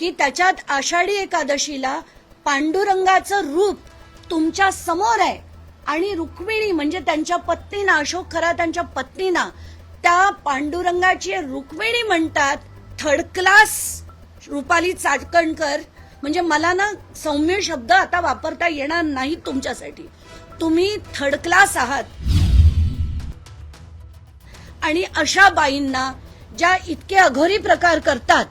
की त्याच्यात आषाढी एकादशीला पांडुरंगाचं रूप तुमच्या समोर आहे आणि रुक्मिणी म्हणजे त्यांच्या पत्नीना, अशोक खरा त्यांच्या पत्नीना त्या पांडुरंगाची रुक्मिणी म्हणतात. थर्ड क्लास रुपाली चाकणकर, म्हणजे मला ना सौम्य शब्द आता वापरता येणार नाही तुमच्यासाठी. तुम्ही थर्ड क्लास आहात. आणि अशा बाईंना ज्या इतके अघोरी प्रकार करतात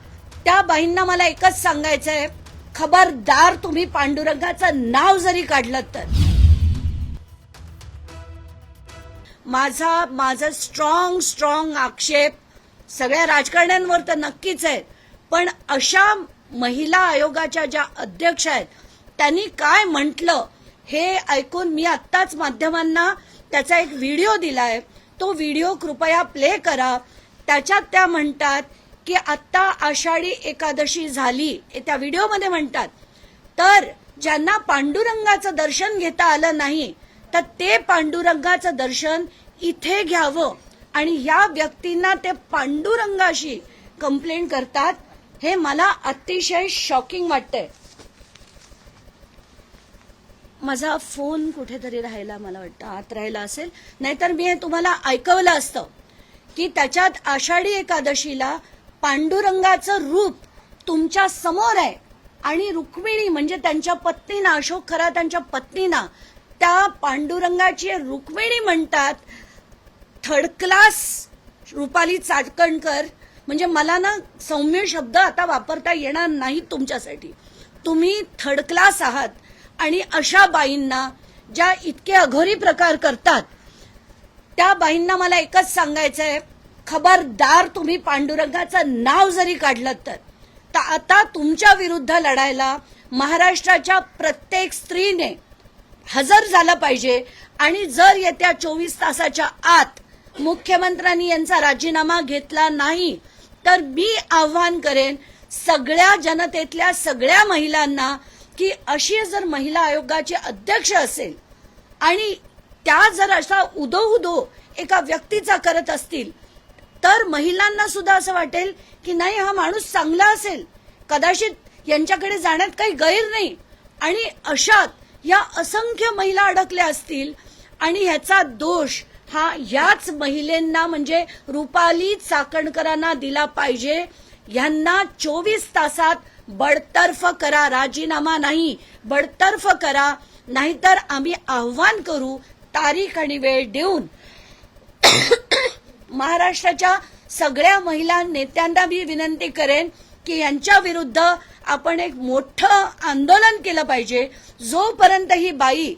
त्या बाईंना मला एकच सांगायचंय, खबरदार तुम्ही पांडुरंगाचं नाव जरी काढलं तर. माझा स्ट्रॉंग आक्षेप सगळ्या राजकारण्यांवर तर नक्कीच आहे, पण अशा महिला आयोगाच्या ज्या अध्यक्ष आहेत त्यांनी काय म्हटलं हे ऐकून मी आत्ताच माध्यमांना त्याचा एक व्हिडिओ दिलाय. तो व्हिडिओ कृपया प्ले करा. त्याच्यात त्या म्हणतात की आत्ता आषाढी एकादशी झाली, त्या व्हिडिओमध्ये म्हणतात, तर ज्यांना पांडुरंगाचं दर्शन घेता आलं नाही तर ते पांडुरंगाचं दर्शन इथे घ्यावं. आणि या व्यक्तींना ते पांडुरंगाशी कंप्लेंट करतात. हे मला अतिशय शॉकिंग वाटतंय. माझा फोन कुठेतरी राहिला, मला वाटतं आत राहिला असेल, नाहीतर मी हे तुम्हाला ऐकवलं असतं की त्याच्यात आषाढी एकादशीला पांडुरंगाचं रूप तुमच्या समोर आहे आणि रुक्मिणी म्हणजे त्यांच्या पत्नीना, अशोक खरा त्यांच्या पत्नीना त्या पांडुरंगाची रुक्मिणी म्हणतात. थर्ड क्लास रुपाली चाकणकर, म्हणजे मला ना सौम्य शब्द आता वापरता येणार नाही तुमच्यासाठी. तुम्ही थर्ड क्लास आहात. आणि अशा बाईंना ज्या इतके अघोरी प्रकार करतात त्या बाईंना मला एकच सांगायचंय, खबरदार तुम्ही पांडुरंगाचं नाव जरी काढलं तर आता तुमच्या विरुद्ध लढायला महाराष्ट्राच्या प्रत्येक स्त्रीने हजर झालं पाहिजे. आणि जर येत्या 24 तासाच्या आत मुख्यमंत्र्यांनी यांचा राजीनामा घेतला नाही तर मी आव्हान करेन सगळ्या जनतेतल्या सगळ्या महिलांना की अशी जर महिला आयोगाचे अध्यक्ष असेल आणि त्या जर असा उदो एका व्यक्तीचा करत असतील तर महिलांना सुद्धा असं वाटेल की नाही, हा माणूस चांगला असेल, कदाचित यांच्याकडे जाण्यात काही गैर नाही. आणि अशात या असंख्य महिला अडकल्या असतील आणि ह्याचा दोष हा याच महिलांना म्हणजे रुपाली चाकणकरांना दिला पाहिजे. यांना 24 तासात बडतर्फ करा, राजीनामा नाही, बडतर्फ करा, नाहीतर आम्ही आव्हान करू तारीख आणि वेळ देऊन. महाराष्ट्राच्या सगळ्या महिला नेत्यांना मी विनंती करेन की यांच्या विरुद्ध आपण एक मोठं आंदोलन केलं पाहिजे. जोपर्यंत ही बाई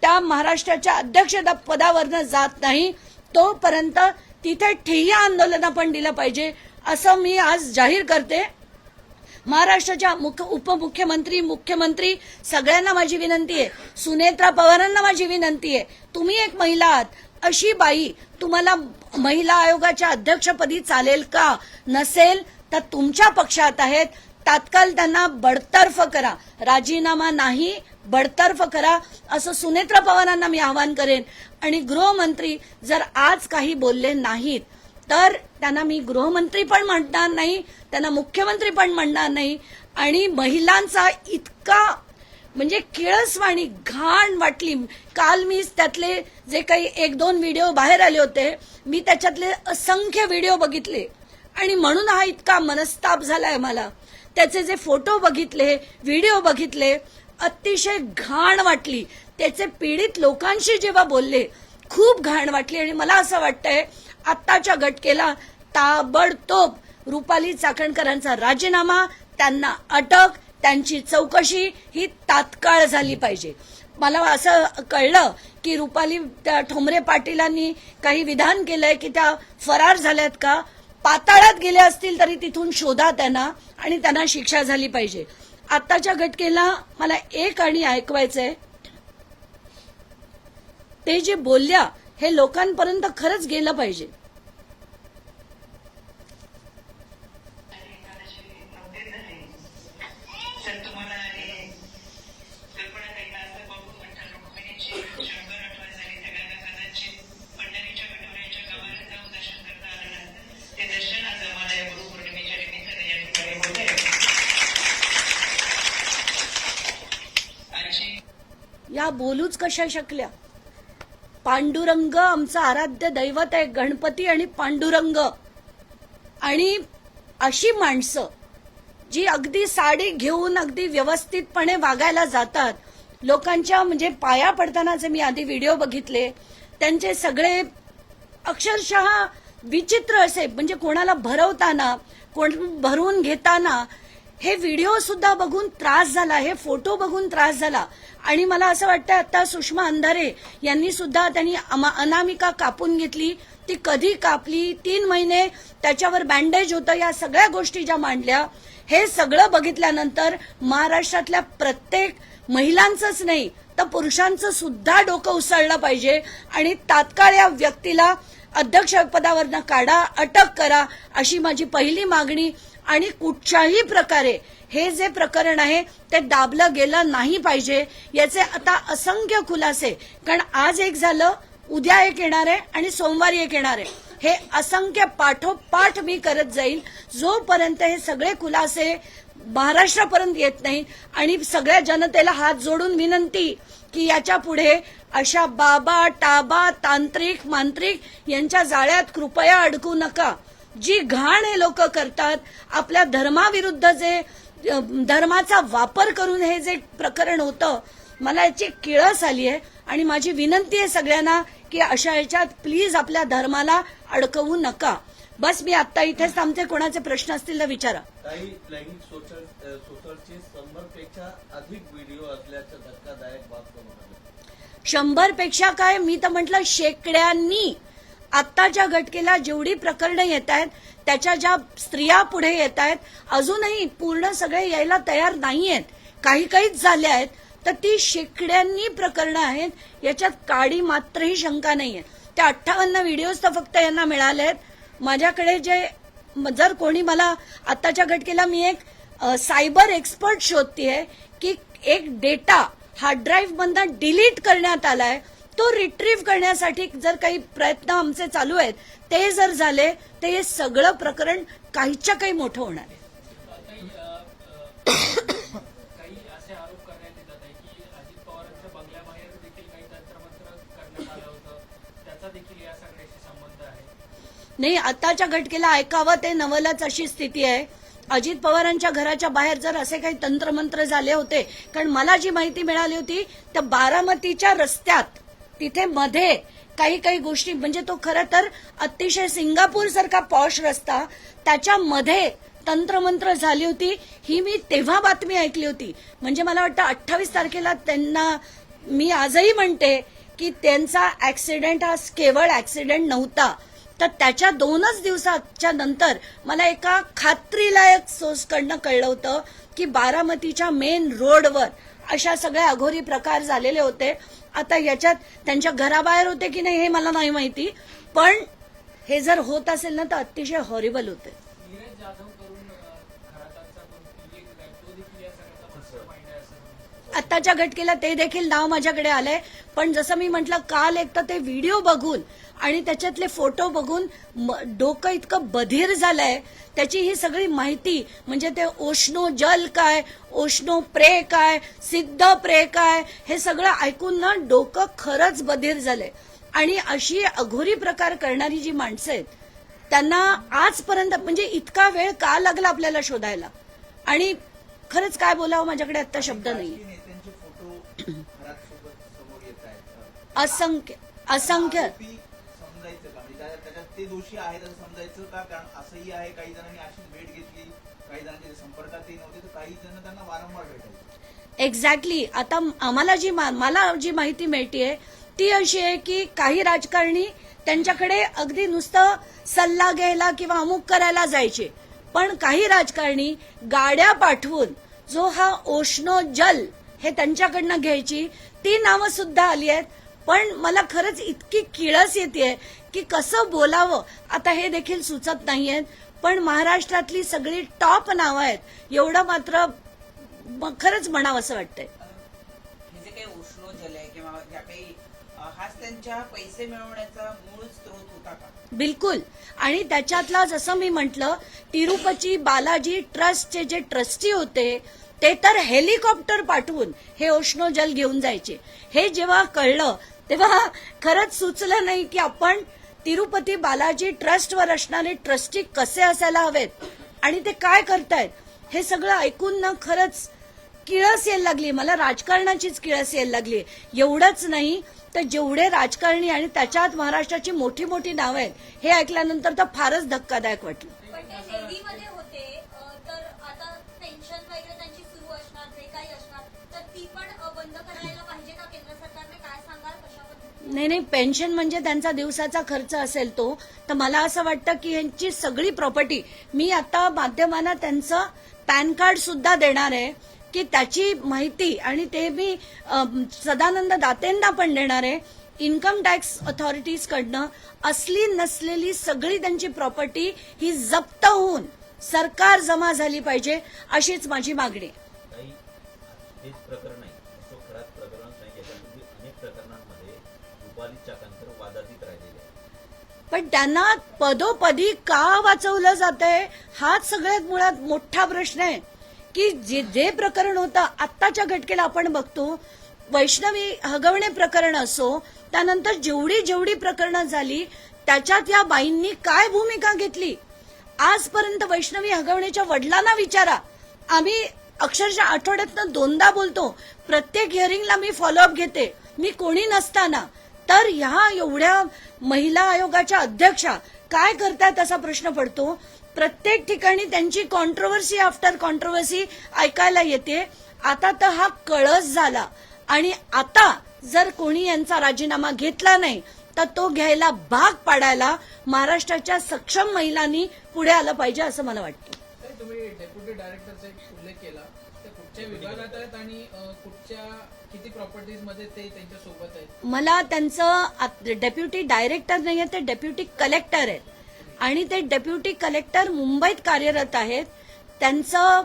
त्या महाराष्ट्राच्या अध्यक्षता पदावरनं जात नाही तोपर्यंत तिथे ठिय्या आंदोलन आपण दिलं पाहिजे असं मी आज जाहीर करते. महाराष्ट्राच्या उपमुख्यमंत्री, मुख्यमंत्री सगळ्यांना माझी विनंती आहे, सुनेत्रा पवारांना माझी विनंती आहे, तुम्ही एक महिला आहात, अशी बाई तुम्हाला महिला आयोगाच्या अध्यक्षपदी चालेल का? नसेल तर तुमच्या पक्षात आहेत, तात्काळ त्यांना बडतर्फ करा, राजीनामा नाही बडतर्फ करा असं सुनेत्रा पवारांना मी आवाहन करेन. आणि गृहमंत्री जर आज काही बोलले नाहीत तर त्यांना मी गृहमंत्री पण म्हणणार नाही, त्यांना मुख्यमंत्री पण म्हणणार नाही. आणि महिलांचा इतका म्हणजे किळसवाणी घाण वाटली. काल मी त्यातले जे काही 1-2 व्हिडिओ बाहेर आले होते मी त्याच्यातले असंख्य व्हिडिओ बघितले आणि म्हणून हा इतका मनस्ताप झालाय मला. त्याचे जे फोटो बघितले, व्हिडिओ बघितले, अतिशय घाण वाटली. त्याचे पीडित लोकांशी जेव्हा बोलले खूप घाण वाटली. आणि मला असं वाटतंय आत्ताच्या घटकेला ताबडतोब रुपाली चाकणकरांचा राजीनामा, त्यांना अटक, त्यांची चौकशी ही तात्काळ झाली पाहिजे. मला असं कळलं की रुपाली ठोंबरे पाटीलांनी काही विधान केलंय की त्या फरार झाल्यात का, पाताळात गेल्या असतील तरी तिथून शोधा त्यांना आणि त्यांना शिक्षा झाली पाहिजे. आत्ताच्या घटकेला मला एक आणि ऐकवायचंय, ते जे बोलल्या हे लोकांपर्यंत खरंच गेलं पाहिजे. या बोलूच कशा शकल्या? पांडुरंग आमचं आराध्य दैवत आहे, गणपती आणि पांडुरंग. आणि अशी माणसं जी अगदी साडी घेऊन अगदी व्यवस्थितपणे वागायला जातात, लोकांच्या म्हणजे पाया पडतानाचे मी आधी व्हिडिओ बघितले, त्यांचे सगळे अक्षरशः विचित्र असे, म्हणजे कोणाला भरवताना, कोण भरवून घेताना हे व्हिडिओ सुद्धा बघून त्रास झाला, हे फोटो बघून त्रास झाला. आणि मला असं वाटतं आता सुषमा अंधारे यांनी सुद्धा त्यांनी अनामिका कापून घेतली. ती कधी कापली, 3 महिने त्याच्यावर बँडेज होतं, या सगळ्या गोष्टी ज्या मांडल्या, हे सगळं बघितल्यानंतर महाराष्ट्रातल्या प्रत्येक महिलांचंच नाही तर पुरुषांचं सुद्धा डोकं उसळलं पाहिजे आणि तात्काळ या व्यक्तीला अध्यक्षपदावरनं काढा, अटक करा, अशी माझी पहिली मागणी. आणि कुठच्याही प्रकारे हे जे प्रकरण आहे ते दाबलं गेलं नाही पाहिजे. याचे आता असंख्य खुलासे, कारण आज एक झालं, उद्या एक येणार आहे आणि सोमवारी एक येणार आहे. हे असंख्य पाठोपाठ मी करत जाईल जोपर्यंत हे सगळे खुलासे महाराष्ट्रापर्यंत येत नाही. आणि सगळ्या जनतेला हात जोडून विनंती की याच्या पुढे अशा बाबा, टाबा, तांत्रिक, मांत्रिक यांच्या जाळ्यात कृपया अडकू नका. जी घाण हे लोक करतात, आपल्या धर्माविरुद्ध जे धर्माचा वापर करून हे जे प्रकरण होतं, मला याची किळस आली आहे. आणि माझी विनंती आहे सगळ्यांना की अशा याच्यात प्लीज आपल्या धर्माला अडकवू नका. बस मी आता इथेच थांबते. कोणाचे प्रश्न असतील तर विचारा. काही लैंगिक शोषणचे 100 पेक्षा अधिक व्हिडिओ असल्याचं धक्कादायक बाब समोर आली. 100 पेक्षा काय, मी तर म्हटलं शेकड्यांनी. आत्ताच्या घटकेला जेवढी प्रकरणं येत आहेत, त्याच्या ज्या स्त्रिया पुढे येत आहेत, अजूनही पूर्ण सगळे यायला तयार नाहीयेत, काही काहीच झाल्या आहेत, तर ती शेकड्यांनी प्रकरणं आहेत. याच्यात काडी मात्रही शंका नाहीये. त्या 58 व्हिडिओज तर फक्त यांना मिळाले आहेत. माझ्याकडे जे, जर कोणी मला आत्ताच्या घटकेला, मी एक सायबर एक्सपर्ट शोधतीये की एक डेटा हार्ड ड्राईव्ह मधनं डिलीट करण्यात आलाय, तो रिट्रीव्ह करण्यासाठी जर काही प्रयत्न आमचे चालू आहेत, ते जर झाले तर हे सगळं प्रकरण काहीच्या काही मोठं होणार आहे. काही असे आरोप करण्यात येतात आहे की अजित पवारांच्या बंगल्याबाहेर देखील काही तंत्रमंत्र करण्यात आलं होतं, त्याचा देखील या सगळ्याशी संबंध आहे? नाही, आताच्या घटकेला ऐकावं ते नवलच अशी स्थिती आहे. अजित पवारांच्या घराच्या बाहेर जर असे काही तंत्रमंत्र झाले होते, कारण मला जी माहिती मिळाली होती तर बारामतीच्या रस्त्यात तिथे मध्ये काही गोष्टी, म्हणजे तो खरं तर अतिशय सिंगापूर सारखा पॉश रस्ता, त्याच्यामध्ये तंत्रमंत्र झाली होती. ही मी तेव्हा बातमी ऐकली होती. म्हणजे मला वाटतं 28 तारखेला त्यांना, मी आजही म्हणते की त्यांचा ऍक्सिडेंट हा केवळ ऍक्सिडेंट नव्हता, तर त्याच्या 2च दिवसाच्या नंतर मला एका खात्रीलायक सोर्सकडनं कळलं होतं की बारामतीच्या मेन रोडवर अशा सगळ्या अघोरी प्रकार झालेले होते. आता याच्यात त्यांच्या घराबाहेर होते की नाही हे मला नाही माहिती, पण हे जर होत असेल ना तर अतिशय हॉरिबल होते. नीरज जाधव करून खरातांचा तो देखील या सगळ्याचा मास्टरमाइंड आहे असं आत्ताच्या घटकेला ते देखील नाव माझ्याकडे आलंय. पण जसं मी म्हटलं, काल एक तर ते व्हिडिओ बघून आणि त्याच्यातले फोटो बघून डोकं इतकं बधीर झालंय. त्याची ही सगळी माहिती, म्हणजे ते ओशनो जल काय, ओशनो प्रे काय, सिद्ध प्रे काय, हे सगळं ऐकून ना डोकं खरंच बधीर झालंय. आणि अशी अघोरी प्रकार करणारी जी माणसं आहेत त्यांना आजपर्यंत, म्हणजे इतका वेळ का लागला आपल्याला शोधायला, आणि खरंच काय बोलावं माझ्याकडे आता शब्द नाही. नेत्यांचे फोटो समोर येत आहेत, असंख्य समजायचं का? म्हणजे त्याच्यात ते दोषी आहेत असं समजायचं का? कारण असंही आहे, काही जणांनी अशी भेट घेतली, काही जणांच्या संपर्कातही नव्हते, तर काही जण त्यांना वारंवार भेटायचे. एक्झॅक्टली. आता आम्हाला मला जी माहिती मिळतेय ती अशी आहे की काही राजकारणी त्यांच्याकडे अगदी नुसतं सल्ला घ्यायला किंवा अमुक करायला जायचे, पण काही राजकारणी गाड्या पाठवून जो हा ओशनो जल हे त्यांच्याकडनं घ्यायची, ती नावं सुद्धा आली आहेत. पण मला खरंच इतकी किळस येते की कसं बोलावं आता हे देखील सुचत नाहीयेत. पण महाराष्ट्रातली सगळी टॉप नावं आहेत, एवढं मात्र खरंच म्हणावं असं वाटतंय. हे जे काही उष्ण जल आहे किंवा ज्या काही, हाच त्यांच्या पैसे मिळवण्याचा मूळ स्रोत होता का? बिलकुल. आणि त्याच्यातला जसं मी म्हटलं, तिरुपती बालाजी ट्रस्टचे जे ट्रस्टी होते ते तर हेलिकॉप्टर पाठवून हे उष्णजल घेऊन जायचे. हे जेव्हा कळलं तेव्हा खरंच सुचलं नाही की आपण तिरुपती बालाजी ट्रस्टवर असणारे ट्रस्टी कसे असायला हवेत आणि ते काय करतायत हे सगळं ऐकून ना खरंच किळस यायला लागली. मला राजकारणाचीच किळस यायला लागली. एवढंच नाही तर जेवढे राजकारणी आणि त्याच्यात महाराष्ट्राची मोठी मोठी नावं आहेत हे ऐकल्यानंतर तर फारच धक्कादायक वाटलं. पण ते नेव्हीमध्ये होते तर आता पेन्शन वगैरे त्यांची सुरू असणार जे काही असणार तर ती पण बंद करायला पाहिजे का केंद्र सरकारने? काय सांगाल कशा पद्धतीने? नाही, पेन्शन म्हणजे त्यांचा दिवसाचा खर्च असेल तो. तर मला असं वाटतं की यांची सगळी प्रॉपर्टी, मी आता माध्यमांना त्यांचं पॅन कार्ड सुद्धा देणार आहे की त्याची माहिती, आणि ते मी सदानंद दातेंना पण देणार आहे. इन्कम टॅक्स अथॉरिटीजकडनं असली नसलेली सगळी त्यांची प्रॉपर्टी ही जप्त होऊन सरकार जमा झाली पाहिजे, अशीच माझी मागणी आहे. काही हेच प्रकरण आहे, असं खराब प्रकरण नाही. याच्यामध्ये अनेक प्रकरणांमध्ये रुपाली चाकणकर वादातीत राहिलेले आहे. पण त्यांना पदोपदी का वाचवलं जातंय हाच सगळ्यात मुळात मोठा प्रश्न आहे. की जे प्रकरण होतं आत्ताच्या घटकेला आपण बघतो, वैष्णवी हगवणे प्रकरण असो, त्यानंतर जेवढी प्रकरणं झाली त्याच्यात या बाईंनी काय भूमिका घेतली. आजपर्यंत वैष्णवी हगवणेच्या वडिलांना विचारा. आम्ही अक्षरशः आठवड्यातनं 2दा बोलतो. प्रत्येक हिअरिंगला मी फॉलोअप घेते, मी कोणी नसताना. तर ह्या एवढ्या महिला आयोगाच्या अध्यक्षा काय करतायत असा प्रश्न पडतो. प्रत्येक ठिकाणी त्यांची कॉन्ट्रोवर्सी आफ्टर कॉन्ट्रोवर्सी ऐकायला येते. आता तर हा कळस झाला आणि आता जर कोणी यांचा राजीनामा घेतला नाही तर तो घ्यायला भाग पाडायला महाराष्ट्राच्या सक्षम महिलांनी पुढे आलं पाहिजे असं मला वाटतं. तर तुम्ही डेप्युटी डायरेक्टरचा एक उल्लेख केला, ते कुठच्या विभागात आहेत आणि कुठच्या किती प्रॉपर्टीज मध्ये ते त्यांच्या सोबत आहेत? मला त्यांचं डेप्युटी डायरेक्टर नाही आहे, ते डेप्युटी कलेक्टर आहेत आणि ते डेप्युटी कलेक्टर मुंबईत कार्यरत आहेत. त्यांचं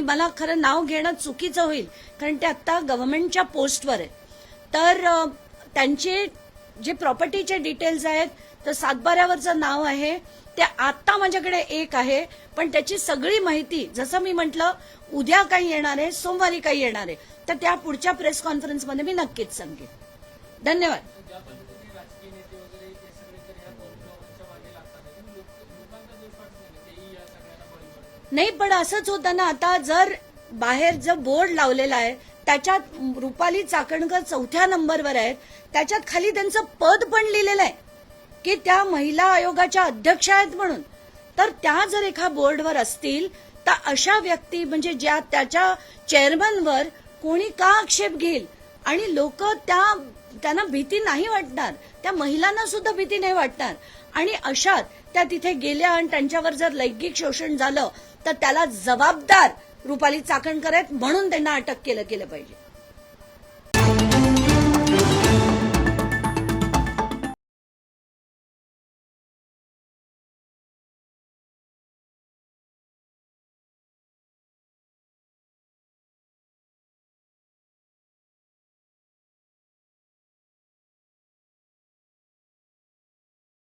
मला खरं नाव घेणं चुकीचं होईल कारण ते आता गव्हर्नमेंटच्या पोस्टवर आहेत. तर त्यांचे जे प्रॉपर्टीचे डिटेल्स आहेत तर सातबाऱ्यावरचं नाव आहे ते आता माझ्याकडे एक आहे, पण त्याची सगळी माहिती जसं मी म्हटलं उद्या काही येणार आहे, सोमवारी काही येणार आहे, तर त्या पुढच्या प्रेस कॉन्फरन्समध्ये मी नक्कीच सांगेन. धन्यवाद. ज्या पद्धतीने राजकीय नेते वगैरे ते सगळे तर ह्या बोलण्याच्या मागे लागतात, लोकांना दोष वाटत नाही तेही या सगळ्यांना बळी पडतात. नाही, पण असंच होतं ना. आता जर बाहेर जो बोर्ड लावलेला आहे त्याच्यात रुपाली चाकणकर 4थ्या नंबरवर आहेत, त्याच्यात खाली त्यांचं पद पण लिहिलेलं आहे की त्या महिला आयोगाच्या अध्यक्ष आहेत म्हणून. तर त्या जर एका बोर्डवर असतील तर अशा व्यक्ती म्हणजे ज्या त्याच्या चेअरमनवर कोणी का आक्षेप घेईल आणि लोक त्यांना भीती नाही वाटणार, त्या महिलांना सुद्धा भीती नाही वाटणार. आणि अशात त्या तिथे गेल्या आणि त्यांच्यावर जर लैंगिक शोषण झालं तर त्याला जबाबदार रुपाली चाकणकर आहेत म्हणून त्यांना अटक केलं पाहिजे.